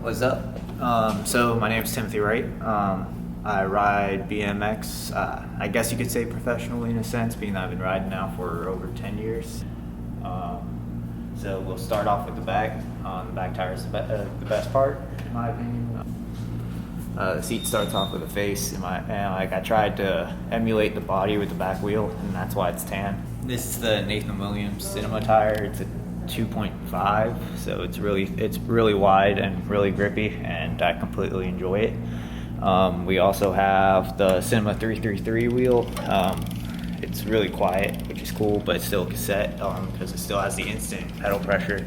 What's up? So my name is Timothy Wright. I ride BMX, I guess you could say professionally in a sense, being that I've been riding now for over 10 years. So we'll start off with the back. The back tire is the best part, in my opinion. The seat starts off with the face, and I tried to emulate the body with the back wheel, and that's why it's tan. This is the Nathan Williams Cinema tire. It's a 2.5, so it's really wide and really grippy, and I completely enjoy it. We also have the Cinema 333 wheel. It's really quiet, which is cool, but it's still a cassette because it still has the instant pedal pressure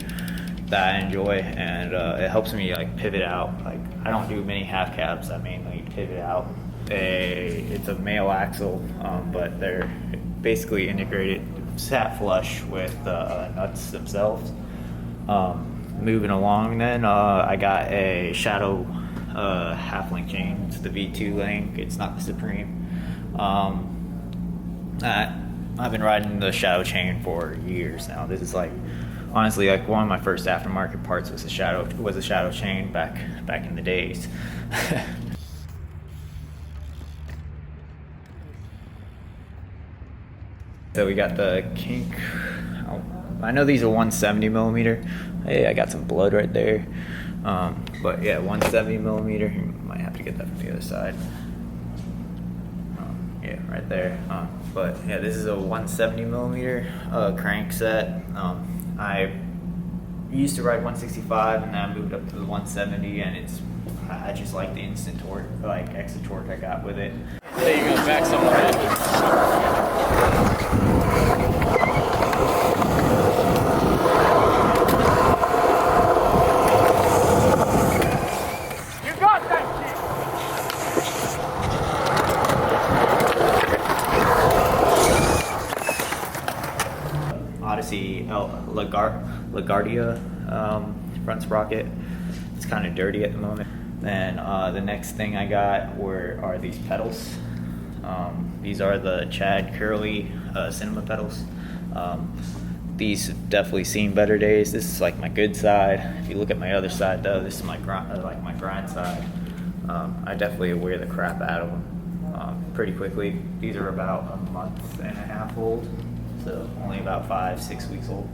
that I enjoy, and it helps me like pivot out. Like, I don't do many half cabs, I mainly pivot out. It's a male axle, but they're basically integrated sat flush with the nuts themselves. Moving along then, I got a Shadow half link chain. It's the V2 link, it's not the Supreme. I've been riding the Shadow chain for years now. This is honestly one of my first aftermarket parts was a Shadow chain back in the days. So we got the kink. I know these are 170 millimeter. Hey, I got some blood right there. But yeah, 170 millimeter. You might have to get that from the other side. Yeah, right there. But yeah, this is a 170 millimeter crank set. I used to ride 165, and then I moved up to the 170, and I just like the instant torque, extra torque I got with it. There you go, back somewhere. Odyssey LaGuardia front sprocket. It's kind of dirty at the moment. Then the next thing I got are these pedals. These are the Chad Curley Cinema pedals. These have definitely seen better days. This is like my good side. If you look at my other side though, this is my grind side. I definitely wear the crap out of them pretty quickly. These are about a month and a half old. So only about 5-6 weeks old.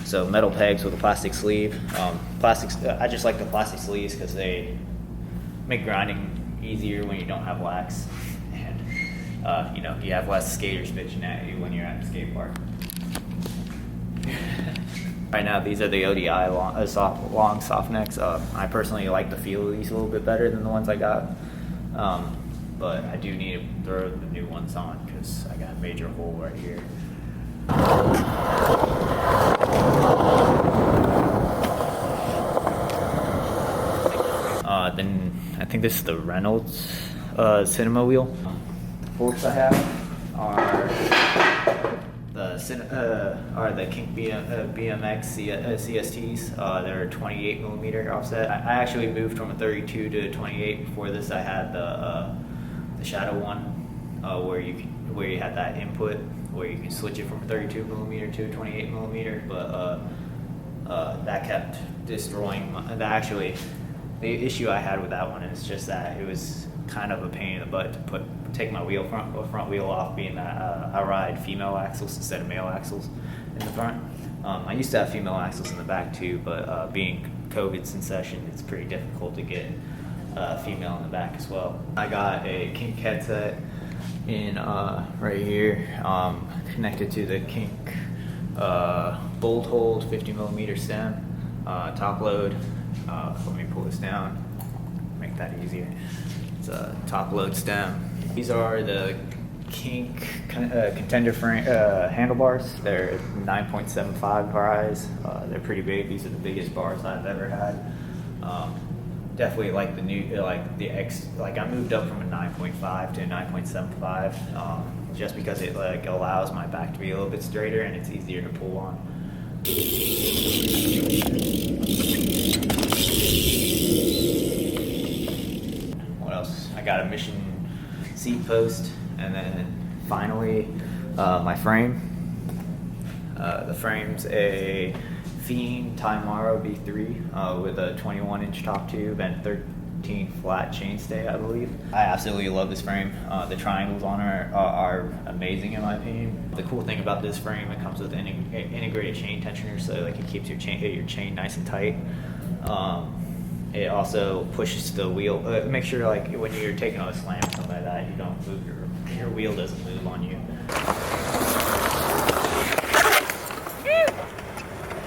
So metal pegs with a plastic sleeve. I just like the plastic sleeves because they make grinding easier when you don't have wax, and you have less skaters bitching at you when you're at the skate park. Right now, these are the ODI long soft necks. I personally like the feel of these a little bit better than the ones I got. But I do need to throw the new ones on because I got a major hole right here. Then I think this is the Reynolds Cinema wheel. The forks I have are the Kink BMX CSTs. They're 28 millimeter offset. I actually moved from a 32 to a 28. Before this, I had the Shadow one, where you had that input where you can switch it from a 32 millimeter to a 28 millimeter. But that kept destroying. The issue I had with that one is just that it was kind of a pain in the butt to take my front wheel off, being that I ride female axles instead of male axles in the front. I used to have female axles in the back too, but being COVID's in session, it's pretty difficult to get female in the back as well. I got a Kink headset in right here, connected to the Kink bolt hold 50 millimeter stem, top load. Let me pull this down, make that easier. It's a top load stem. These are the Kink contender handlebars. They're 9.75 rise. They're pretty big. These are the biggest bars I've ever had. Definitely like the new, I moved up from a 9.5 to a 9.75, just because it allows my back to be a little bit straighter and it's easier to pull on. What else? I got a Mission seat post, and then finally my frame. The frame's a Fiend Timaro B3 with a 21-inch top tube and 13 flat chainstay, I believe. I absolutely love this frame. The triangles on it are amazing in my opinion. The cool thing about this frame, it comes with an integrated chain tensioner, so like it keeps your chain nice and tight. It also pushes the wheel. Make sure like when you're taking on a slam or something like that, you don't move your wheel doesn't move on you.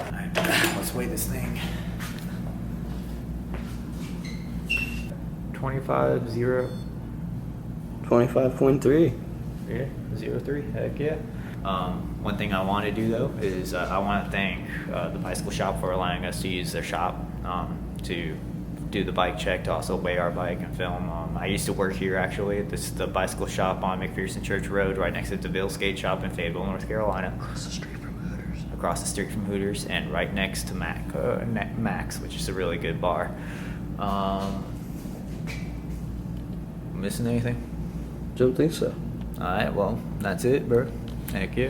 Alright, let's weigh this thing. 25.0. 25.3. Yeah, 0.3. Heck yeah. One thing I want to do though is I want to thank the bicycle shop for allowing us to use their shop to do the bike check, to also weigh our bike and film. I used to work here actually. This is the bicycle shop on McPherson Church Rd, right next to DeVille Skate Shop in Fayetteville, North Carolina. Across the street from Hooters. Across the street from Hooters, and right next to Max, which is a really good bar. Missing anything? Don't think so. All right, well, that's it, bro. Heck yeah.